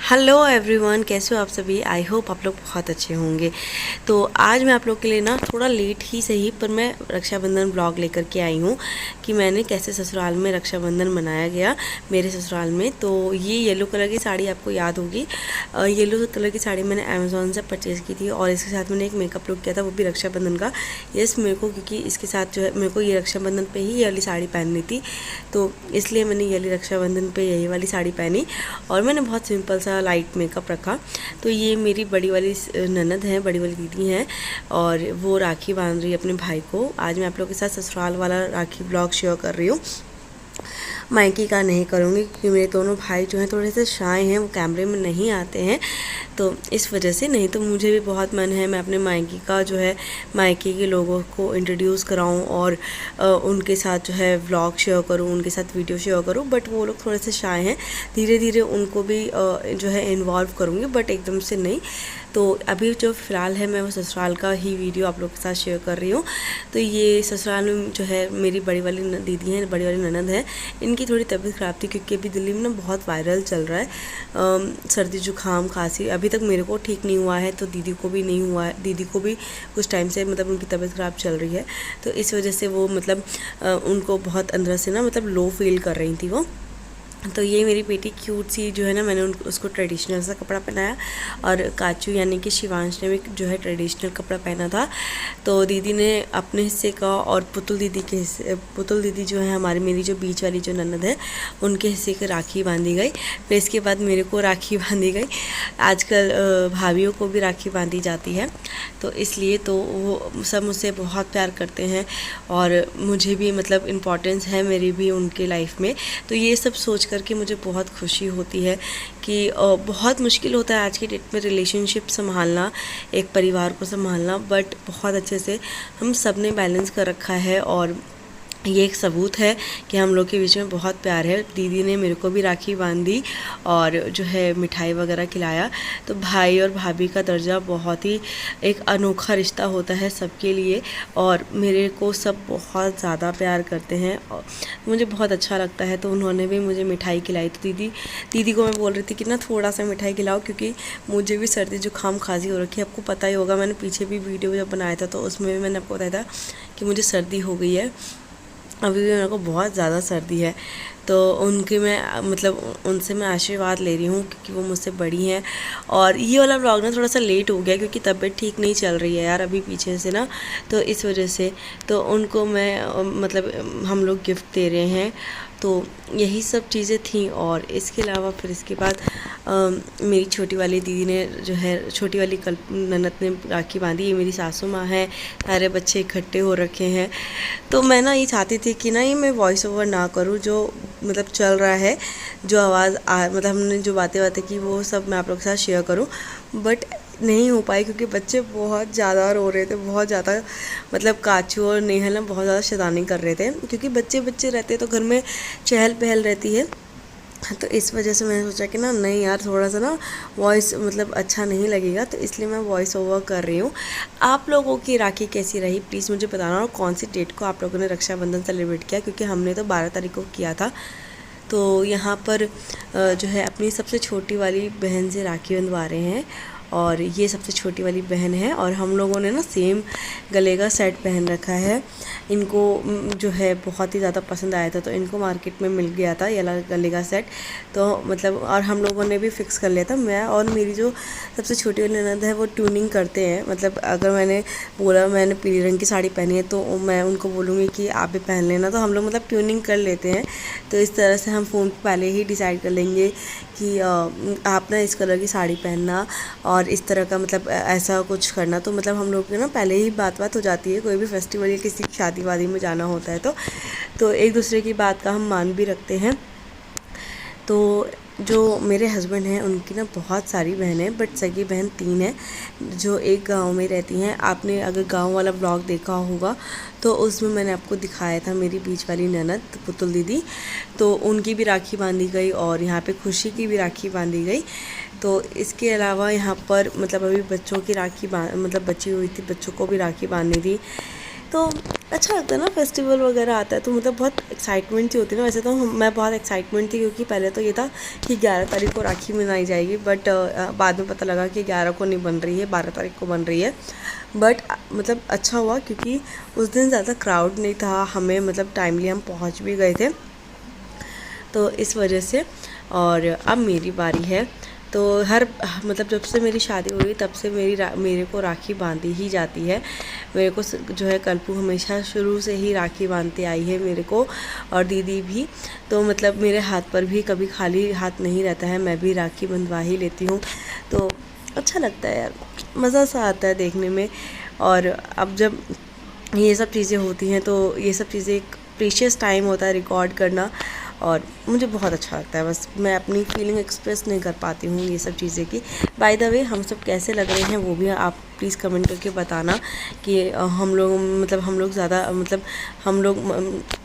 Hello everyone, कैसे हो आप सभी। आई होप आप लोग बहुत अच्छे होंगे। तो आज मैं आप लोग के लिए ना थोड़ा लेट ही सही पर मैं रक्षाबंधन ब्लॉग लेकर के आई हूँ कि मैंने कैसे ससुराल में रक्षाबंधन मनाया गया मेरे ससुराल में। तो ये येलो कलर की साड़ी आपको याद होगी। येलो कलर की साड़ी मैंने अमेज़ोन से परचेज़ की थी और इसके साथ मैंने एक मेकअप लुक किया था, वो भी रक्षाबंधन का। यस, मेरे को क्योंकि इसके साथ जो है मेरे को ये रक्षाबंधन पे ही ये वाली साड़ी पहननी थी, तो इसलिए मैंने ये वाली रक्षाबंधन पे यही वाली साड़ी पहनी और मैंने बहुत सिंपल सा लाइट मेकअप रखा। तो ये मेरी बड़ी वाली ननद है, बड़ी वाली दीदी हैं और वो राखी बांध रही है अपने भाई को। आज मैं आप लोगों के साथ ससुराल वाला राखी ब्लॉग शेयर कर रही हूँ, मायके का नहीं करूँगी क्योंकि मेरे दोनों भाई जो हैं थोड़े से शाय हैं, वो कैमरे में नहीं आते हैं, तो इस वजह से। नहीं तो मुझे भी बहुत मन है मैं अपने मायके का जो है मायके के लोगों को इंट्रोड्यूस कराऊं और उनके साथ जो है व्लॉग शेयर करूं, उनके साथ वीडियो शेयर करूं, बट वो लोग थोड़े से शाय हैं। धीरे धीरे उनको भी जो है इन्वॉल्व करूँगी, बट एकदम से नहीं। तो अभी जो फ़िलहाल है मैं वो ससुराल का ही वीडियो आप लोग के साथ शेयर कर रही हूँ। तो ये ससुराल में जो है मेरी बड़ी वाली दीदी हैं, बड़ी वाली ननद है। इनकी थोड़ी तबीयत ख़राब थी क्योंकि अभी दिल्ली में ना बहुत वायरल चल रहा है, सर्दी जुकाम खांसी। अभी तक मेरे को ठीक नहीं हुआ है तो दीदी को भी नहीं हुआ है। दीदी को भी कुछ टाइम से मतलब उनकी तबीयत ख़राब चल रही है, तो इस वजह से वो मतलब उनको बहुत अंदर से ना मतलब लो फील कर रही थी वो। तो ये मेरी बेटी क्यूट सी जो है ना, मैंने उसको ट्रेडिशनल सा कपड़ा पहनाया और काचू यानी कि शिवांश ने भी जो है ट्रेडिशनल कपड़ा पहना था। तो दीदी ने अपने हिस्से का और पुतुल दीदी के हिस्से, पुतुल दीदी जो है हमारी मेरी जो बीच वाली जो ननद है उनके हिस्से की राखी बांधी गई। फिर इसके बाद मेरे को राखी बांधी गई। आजकल भाभीयों को भी राखी बांधी जाती है, तो इसलिए तो वो सब मुझसे बहुत प्यार करते हैं और मुझे भी मतलब इम्पोर्टेंस है मेरी भी उनके लाइफ में। तो ये सब सोच करके मुझे बहुत खुशी होती है कि बहुत मुश्किल होता है आज की डेट में रिलेशनशिप संभालना, एक परिवार को संभालना, बट बहुत अच्छे से हम सब ने बैलेंस कर रखा है और ये एक सबूत है कि हम लोग के बीच में बहुत प्यार है। दीदी ने मेरे को भी राखी बांधी और जो है मिठाई वगैरह खिलाया। तो भाई और भाभी का दर्जा बहुत ही एक अनोखा रिश्ता होता है सबके लिए और मेरे को सब बहुत ज़्यादा प्यार करते हैं और मुझे बहुत अच्छा लगता है। तो उन्होंने भी मुझे मिठाई खिलाई। तो दीदी को मैं बोल रही थी कि ना थोड़ा सा मिठाई खिलाओ क्योंकि मुझे भी सर्दी जुकाम खांसी हो रखी है। आपको पता ही होगा, मैंने पीछे भी वीडियो जब बनाया था तो उसमें भी मैंने आपको बताया था कि मुझे सर्दी हो गई है। अभी भी मेरे को बहुत ज़्यादा सर्दी है। तो उनकी मैं मतलब उनसे मैं आशीर्वाद ले रही हूँ क्योंकि वो मुझसे बड़ी हैं। और ये वाला व्लॉग ना थोड़ा सा लेट हो गया क्योंकि तबीयत ठीक नहीं चल रही है यार अभी पीछे से ना, तो इस वजह से। तो उनको मैं मतलब हम लोग गिफ्ट दे रहे हैं। तो यही सब चीज़ें थी और इसके अलावा फिर इसके बाद मेरी छोटी वाली दीदी ने जो है छोटी वाली ननद ने राखी बांधी। ये मेरी सासू माँ है, सारे बच्चे इकट्ठे हो रखे हैं। तो मैं ना ये चाहती थी कि ना ये मैं वॉइस ओवर ना करूँ, जो मतलब चल रहा है, जो आवाज़ मतलब हमने जो बातें की वो सब मैं आप लोग के साथ शेयर करूँ, बट नहीं हो पाई क्योंकि बच्चे बहुत ज़्यादा रो रहे थे, बहुत ज़्यादा। मतलब काचू और नेहल ना बहुत ज़्यादा शैतानी कर रहे थे क्योंकि बच्चे रहते तो घर में चहल पहल रहती है। तो इस वजह से मैंने सोचा कि ना नहीं यार थोड़ा सा ना वॉइस मतलब अच्छा नहीं लगेगा, तो इसलिए मैं वॉइस ओवर कर रही हूँ। आप लोगों की राखी कैसी रही प्लीज़ मुझे बताना और कौन सी डेट को आप लोगों ने रक्षाबंधन सेलिब्रेट किया, क्योंकि हमने तो 12 तारीख को किया था। तो यहाँ पर जो है अपनी सबसे छोटी वाली बहन से राखी बंधवा रहे हैं और ये सबसे छोटी वाली बहन है और हम लोगों ने ना सेम गले का सेट पहन रखा है। इनको जो है बहुत ही ज़्यादा पसंद आया था, तो इनको मार्केट में मिल गया था ये गले का सेट। तो मतलब और हम लोगों ने भी फिक्स कर लिया था। मैं और मेरी जो सबसे छोटी वाली ननद है वो ट्यूनिंग करते हैं। मतलब अगर मैंने बोला मैंने पीले रंग की साड़ी पहनी है तो मैं उनको बोलूँगी कि आप भी पहन लेना, तो हम लोग मतलब ट्यूनिंग कर लेते हैं। तो इस तरह से हम फ़ोन पर पहले ही डिसाइड कर लेंगे कि आप ना इस कलर की साड़ी पहनना और इस तरह का मतलब ऐसा कुछ करना। तो मतलब हम लोग की ना पहले ही बात हो जाती है, कोई भी फेस्टिवल या किसी शादी वादी में जाना होता है तो एक दूसरे की बात का हम मान भी रखते हैं। तो जो मेरे हस्बैंड हैं उनकी ना बहुत सारी बहनें हैं, बट सगी बहन 3 है जो एक गांव में रहती हैं। आपने अगर गांव वाला ब्लॉग देखा होगा तो उसमें मैंने आपको दिखाया था मेरी बीच वाली ननद पुतुल दीदी, तो उनकी भी राखी बांधी गई और यहाँ पे खुशी की भी राखी बांधी गई। तो इसके अलावा यहाँ पर मतलब अभी बच्चों की राखी मतलब बची हुई थी, बच्चों को भी राखी बांधनी थी। तो अच्छा लगता है ना, फेस्टिवल वगैरह आता है तो मतलब बहुत एक्साइटमेंट सी होती है ना। वैसे तो मैं बहुत एक्साइटमेंट थी क्योंकि पहले तो ये था कि 11 तारीख को राखी मनाई जाएगी, बट बाद में पता लगा कि 11 को नहीं बन रही है, 12 तारीख को बन रही है। बट मतलब अच्छा हुआ क्योंकि उस दिन ज़्यादा क्राउड नहीं था, हमें मतलब टाइमली हम पहुँच भी गए थे, तो इस वजह से। और अब मेरी बारी है। तो हर मतलब जब से मेरी शादी हुई तब से मेरे को राखी बांधी ही जाती है। मेरे को जो है कल्पू हमेशा शुरू से ही राखी बांधते आई है मेरे को, और दीदी भी। तो मतलब मेरे हाथ पर भी कभी खाली हाथ नहीं रहता है, मैं भी राखी बंधवा ही लेती हूँ। तो अच्छा लगता है यार, मज़ा सा आता है देखने में। और अब जब ये सब चीज़ें होती हैं तो ये सब चीज़ें एक प्रीशियस टाइम होता है रिकॉर्ड करना, और मुझे बहुत अच्छा लगता है। बस मैं अपनी फीलिंग एक्सप्रेस नहीं कर पाती हूँ ये सब चीज़ें की। बाय द वे, हम सब कैसे लग रहे हैं वो भी आप प्लीज़ कमेंट करके बताना कि हम लोग ज़्यादा मतलब हम लोग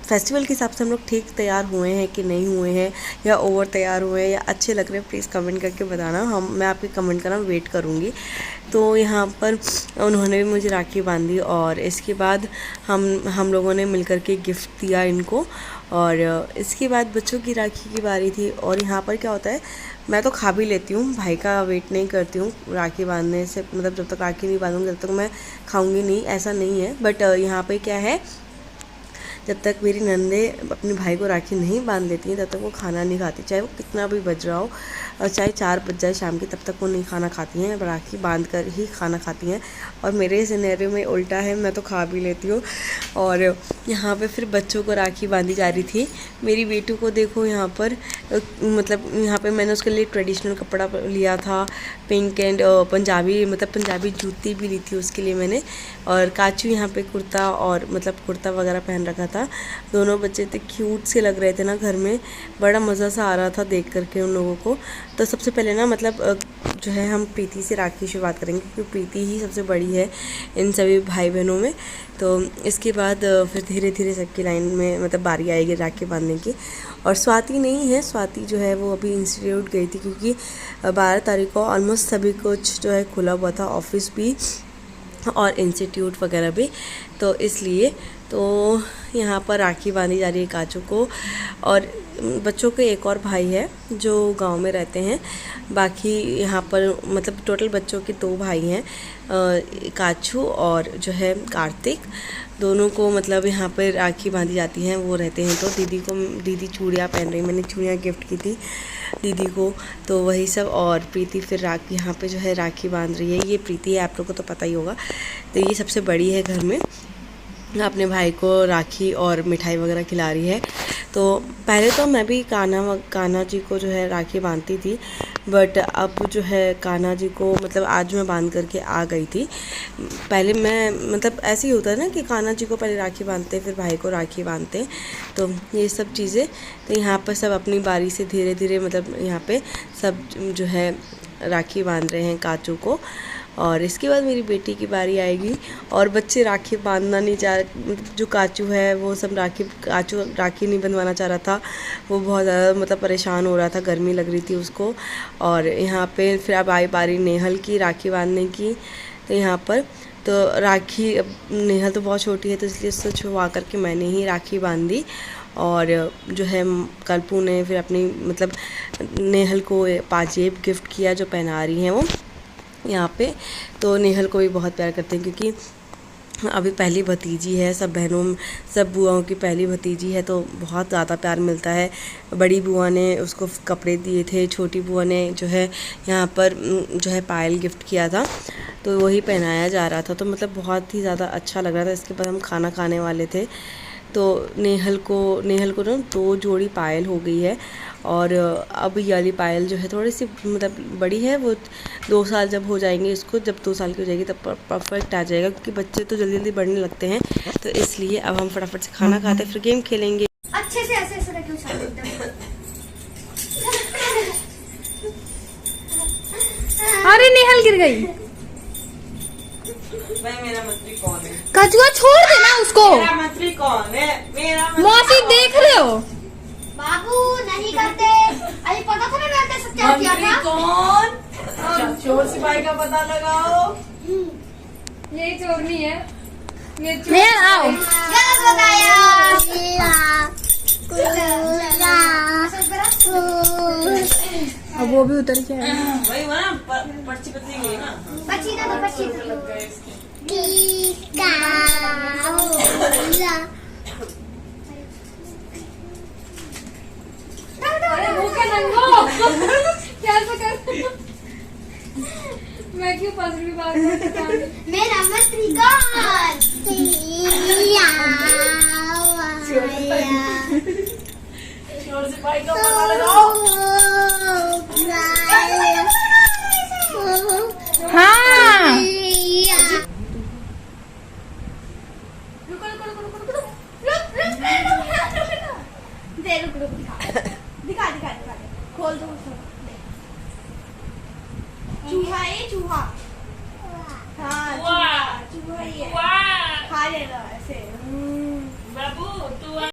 फेस्टिवल के हिसाब से हम लोग ठीक तैयार हुए हैं कि नहीं हुए हैं, या ओवर तैयार हुए हैं, या अच्छे लग रहे हैं। प्लीज़ कमेंट करके बताना, मैं आपके कमेंट का वेट करूँगी। तो यहाँ पर उन्होंने भी मुझे राखी बांधी, और इसके बाद हम लोगों ने मिलकर के गिफ्ट दिया इनको। और इसके बाद बच्चों की राखी की बारी थी। और यहाँ पर क्या होता है, मैं तो खा भी लेती हूँ, भाई का वेट नहीं करती हूँ राखी बांधने से। मतलब जब तक राखी नहीं बांधूंगी तब तक मैं खाऊंगी नहीं, ऐसा नहीं है। बट यहाँ पे क्या है, जब तक मेरी नंदे अपने भाई को राखी नहीं बांध लेती हैं तब तक वो खाना नहीं खाती, चाहे वो कितना भी बज रहा हो, और चाहे 4 बज जाए शाम की, तब तक वो नहीं खाना खाती हैं। राखी बांध कर ही खाना खाती हैं। और मेरे सिनेरियो में उल्टा है, मैं तो खा भी लेती हूँ। और यहाँ पे फिर बच्चों को राखी बांधी जा रही थी। मेरी बेटी को देखो यहाँ पर, मतलब यहाँ पे मैंने उसके लिए ट्रेडिशनल कपड़ा लिया था, पिंक एंड पंजाबी, मतलब पंजाबी जूती भी ली थी उसके लिए मैंने। और काचू यहाँ पे कुर्ता और मतलब कुर्ता वगैरह पहन रखा था। दोनों बच्चे इतने क्यूट से लग रहे थे ना घर में, बड़ा मज़ा सा आ रहा था देख करके उन लोगों को। तो सबसे पहले ना मतलब जो है हम प्रीति से राखी की शुरुआत करेंगे क्योंकि प्रीति ही सबसे बड़ी है इन सभी भाई बहनों में। तो इसके बाद फिर धीरे धीरे सबकी लाइन में मतलब बारी आएगी राखी बांधने की। और स्वाति नहीं है, स्वाति जो है वो अभी इंस्टीट्यूट गई थी क्योंकि 12 तारीख को ऑलमोस्ट सभी कुछ जो है खुला हुआ था, ऑफिस भी और इंस्टीट्यूट वगैरह भी, तो इसलिए तो यहाँ पर राखी बांधी जा रही है काजू को। और बच्चों के एक और भाई है जो गांव में रहते हैं। बाकी यहाँ पर मतलब टोटल बच्चों के 2 भाई हैं, काचू और जो है कार्तिक। दोनों को मतलब यहाँ पर राखी बांधी जाती हैं, वो रहते हैं। तो दीदी चूड़ियाँ पहन रही, मैंने चूड़ियाँ गिफ्ट की थी दीदी को, तो वही सब। और प्रीति फिर राखी यहाँ पे जो है राखी बांध रही है। ये प्रीति है, आप लोगों को तो पता ही होगा। तो ये सबसे बड़ी है घर में, अपने भाई को राखी और मिठाई वगैरह खिला रही है। तो पहले तो मैं भी कान्हा जी को जो है राखी बांधती थी, बट अब जो है कान्हा जी को मतलब आज मैं बांध करके आ गई थी। पहले मैं मतलब ऐसे ही होता है ना कि कान्हा जी को पहले राखी बांधते फिर भाई को राखी बांधते, तो ये सब चीज़ें। तो यहाँ पर सब अपनी बारी से धीरे धीरे मतलब यहाँ पे सब जो है राखी बांध रहे हैं काचू को। और इसके बाद मेरी बेटी की बारी आएगी। और बच्चे राखी बांधना नहीं चाह रहे, जो काचू है वो सब काचू राखी नहीं बंधवाना चाह रहा था। वो बहुत ज़्यादा मतलब परेशान हो रहा था, गर्मी लग रही थी उसको। और यहाँ पे फिर अब आई बारी नेहल की राखी बांधने की। तो यहाँ पर तो राखी, अब नेहल तो बहुत छोटी है तो इसलिए उससे छुआ करके मैंने ही राखी बांधी। और जो है कल्पू ने फिर अपनी मतलब नेहल को पाजेब गिफ्ट किया जो पहना रही हैं वो यहाँ पे। तो नेहल को भी बहुत प्यार करते हैं क्योंकि अभी पहली भतीजी है, सब बहनों सब बुआओं की पहली भतीजी है, तो बहुत ज़्यादा प्यार मिलता है। बड़ी बुआ ने उसको कपड़े दिए थे, छोटी बुआ ने जो है यहाँ पर जो है पायल गिफ्ट किया था, तो वही पहनाया जा रहा था। तो मतलब बहुत ही ज़्यादा अच्छा लग रहा था। इसके बाद हम खाना खाने वाले थे, तो नेहल को ना 2 जोड़ी पायल हो गई है। और अब ये वाली पायल जो है थोड़ी सी मतलब बड़ी है, वो 2 साल जब हो जाएंगे इसको, जब 2 साल की हो जाएगी तब परफेक्ट आ जाएगा, क्योंकि बच्चे तो जल्दी जल्दी बढ़ने लगते हैं। तो इसलिए अब हम फटाफट से खाना खाते फिर गेम खेलेंगे। अच्छे से ऐसे ऐसे क्यों अरे नेहल गिर गई। मेरा मंत्री कौन है? कचुआ छोड़ देना उसको। मेरा मंत्री कौन है? मेरा मौसी देख रहे हो? बाबू नहीं करते। अरे पता था ना मैं सब क्या किया था। कौन? चोर सिपाही का पता लगाओ। ये चोर नहीं है। नेहा आओ। गलत बताया। अब वो भी उतर के आए। वही वहाँ पर्ची पतली गई ना। पर्ची ना तो पर्ची अरे वो क्या नंगो कैसे कर मैं क्यों 5 रुपये बात करता हूँ। मेरा मत्रिकान। जोर से पाई का पता लगाओ। हाँ दे रुक दिखा खोल दो चूहा है चूहा। हाँ चूहा ही है। खा लेना ऐसे। बाबू तू